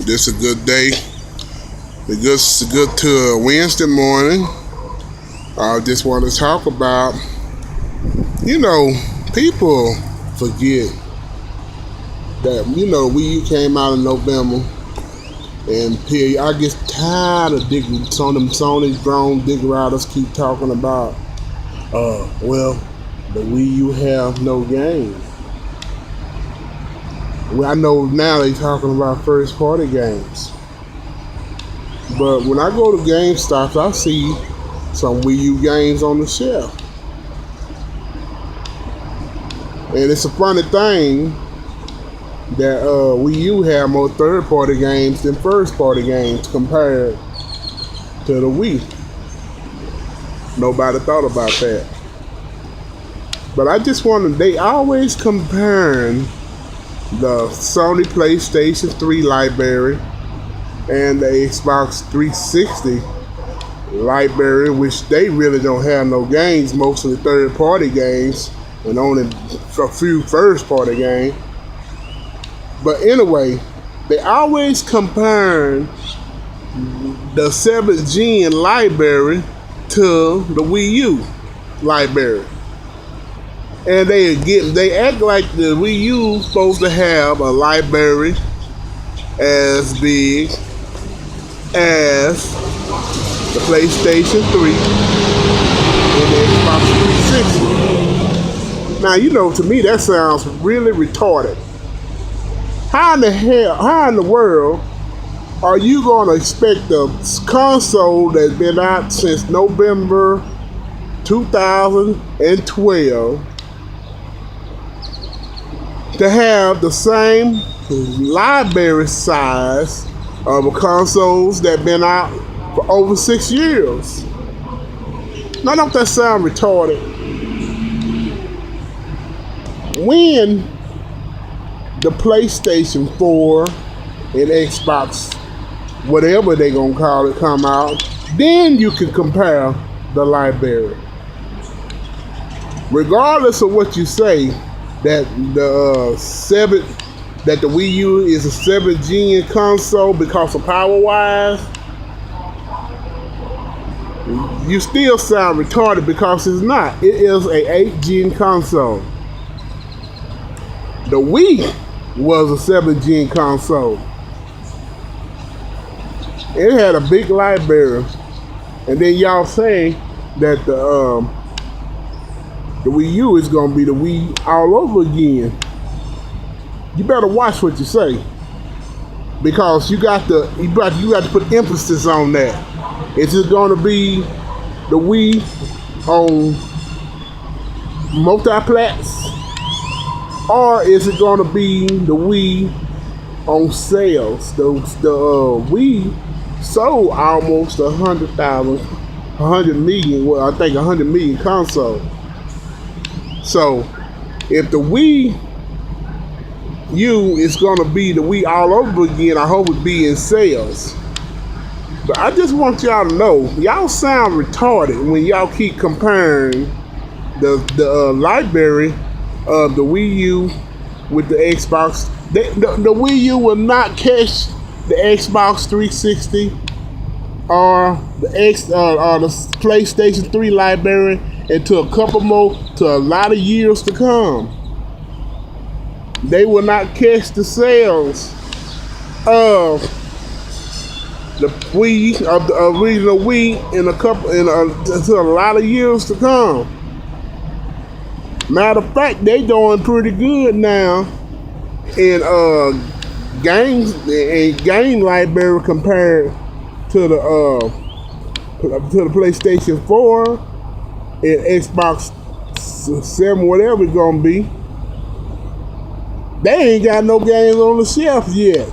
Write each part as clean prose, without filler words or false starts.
This is a good day. It's good to a Wednesday morning. I just want to talk about, people forget that, Wii U came out in November. And I get tired of digging. Some of them Sony grown dig riders keep talking about, the Wii U have no game. Well, I know now they talking about first party games. But when I go to GameStop, I see some Wii U games on the shelf. And it's a funny thing that Wii U have more third-party games than first-party games compared to the Wii. Nobody thought about that. But I just wanted, they always comparing the Sony PlayStation 3 library and the Xbox 360 library, which they really don't have no games, mostly third-party games, and only a few first-party games. But anyway, they always compare the 7th gen library to the Wii U library. And they act like the Wii U supposed to have a library as big as the PlayStation 3 and the Xbox 360. Now, to me that sounds really retarded. How in the world are you going to expect a console that's been out since November 2012 to have the same library size of consoles that been out for over 6 years? Now, don't that sound retarded? When the PlayStation 4 and Xbox, whatever they gonna call it, come out, then you can compare the library. Regardless of what you say, that the Wii U is a 7th gen console because of power wise, you still sound retarded because it's not. It is a 8th gen console. The Wii was a 7th gen console. It had a big library, and then y'all say that the Wii U is gonna be the Wii all over again. You better watch what you say, because you got to put emphasis on that. Is it gonna be the Wii on multiplats, or is it gonna be the Wii on sales? The Wii sold almost 100 million consoles. So if the Wii U is gonna be the Wii all over again, I hope it be in sales. But I just want y'all to know, y'all sound retarded when y'all keep comparing the library of the Wii U with the Xbox. The Wii U will not catch the Xbox 360 or the PlayStation 3 library into a lot of years to come. They will not catch the sales of the Wii, of the original Wii, until a lot of years to come. Matter of fact, they doing pretty good now in game library compared to the PlayStation 4 and Xbox 7, whatever it's gonna be. They ain't got no games on the shelf yet.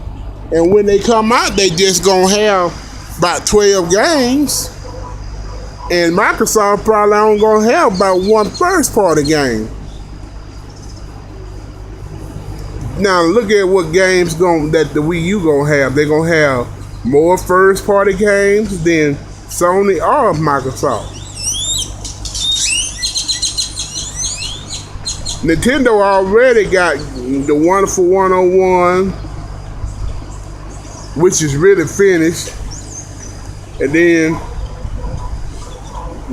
And when they come out, they just gonna have about 12 games. And Microsoft probably only gonna have about one first party game. Now look at what games that the Wii U gonna have. They're gonna have more first party games than Sony or Microsoft. Nintendo already got the Wonderful 101 which is really finished. And then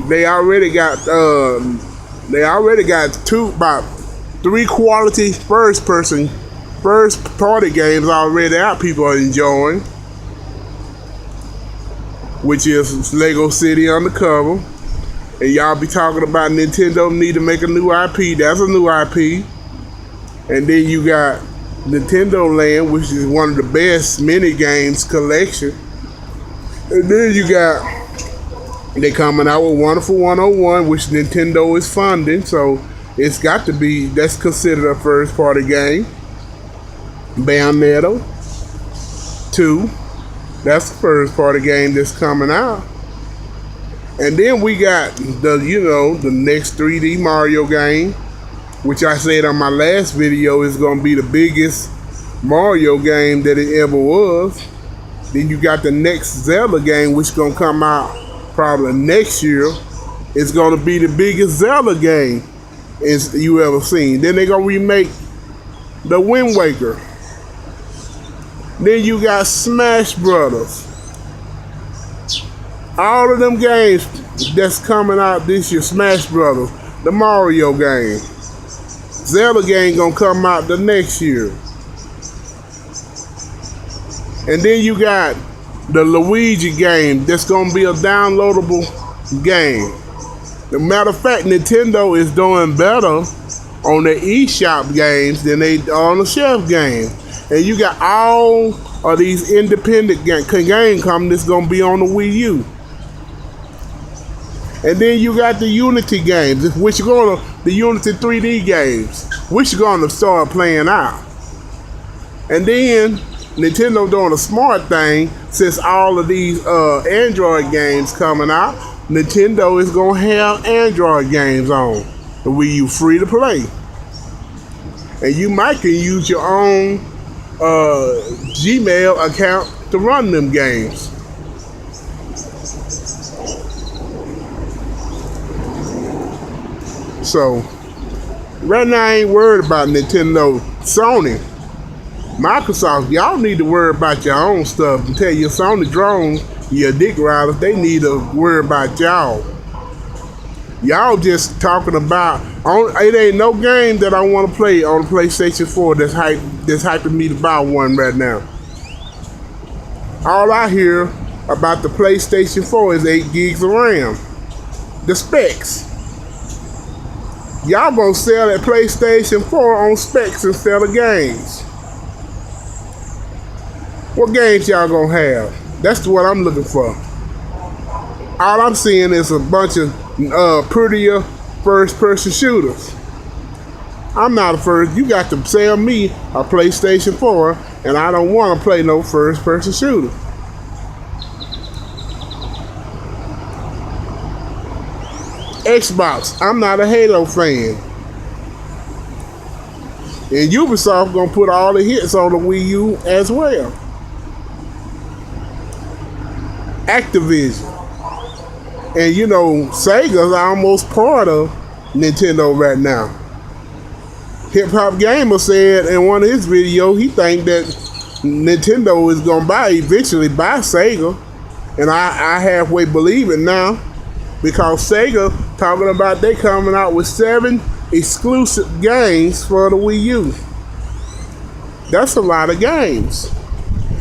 they already got about 3 quality first party games already out people are enjoying, which is Lego City Undercover. And y'all be talking about Nintendo need to make a new IP. That's a new IP. And then you got Nintendo Land, which is one of the best mini games collection. And then you got, they coming out with Wonderful 101, which Nintendo is funding, so it's got to be, that's considered a first party game. Bayonetta 2, that's the first party game that's coming out. And then we got the next 3D Mario game, which I said on my last video is gonna be the biggest Mario game that it ever was. Then you got the next Zelda game, which is gonna come out probably next year. It's gonna be the biggest Zelda game you ever seen. Then they gonna remake the Wind Waker. Then you got Smash Brothers. All of them games that's coming out this year, Smash Brothers, the Mario game, Zelda game gonna come out the next year. And then you got the Luigi game that's gonna be a downloadable game. As a matter of fact, Nintendo is doing better on the eShop games than they are on the shelf games. And you got all of these independent game companies gonna be on the Wii U. And then you got the Unity games, the Unity 3D games, which are gonna start playing out. And then Nintendo doing a smart thing, since all of these Android games coming out, Nintendo is gonna have Android games on the Wii U free to play. And you might can use your own Gmail account to run them games. So right now I ain't worried about Nintendo. Sony, Microsoft, y'all need to worry about your own stuff and tell your Sony drones, your dick riders, they need to worry about y'all. Y'all just talking about, it ain't no game that I want to play on the PlayStation 4 that's hyping me to buy one right now. All I hear about the PlayStation 4 is 8 gigs of RAM. The specs. Y'all gonna sell that PlayStation 4 on specs instead of games. What games y'all gonna have? That's what I'm looking for. All I'm seeing is a bunch of prettier first-person shooters. I'm not a first. You got to sell me a PlayStation 4, and I don't want to play no first-person shooter. Xbox, I'm not a Halo fan. And Ubisoft gonna put all the hits on the Wii U as well. Activision. And Sega's almost part of Nintendo right now. Hip Hop Gamer said in one of his videos, he think that Nintendo is gonna eventually buy Sega. And I halfway believe it now. Because Sega talking about they coming out with 7 exclusive games for the Wii U. That's a lot of games.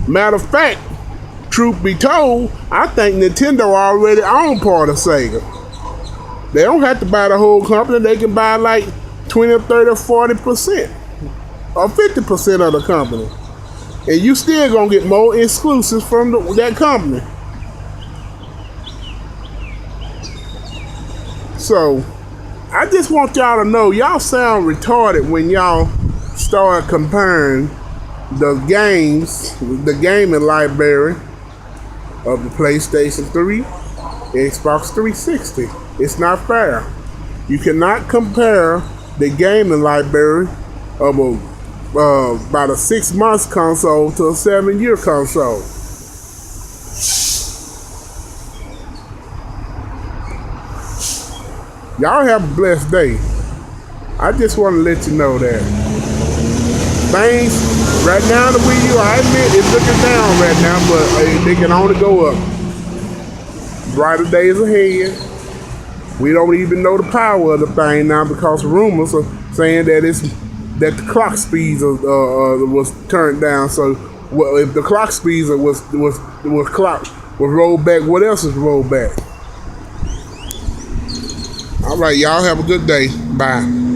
Matter of fact, truth be told, I think Nintendo already own part of Sega. They don't have to buy the whole company. They can buy like 20 or 30 or 40% or 50% of the company. And you still gonna get more exclusives from that company. So, I just want y'all to know, y'all sound retarded when y'all start comparing the gaming library of the PlayStation 3, Xbox 360. It's not fair. You cannot compare the gaming library of about a 6 months console to a 7-year console. Y'all have a blessed day. I just want to let you know that things Right now, the Wii U, I admit, it's looking down right now, but they can only go up. Brighter days ahead. We don't even know the power of the thing now because rumors are saying that the clock speeds was turned down. So, well, if the clock speeds was rolled back, what else is rolled back? All right, y'all have a good day. Bye.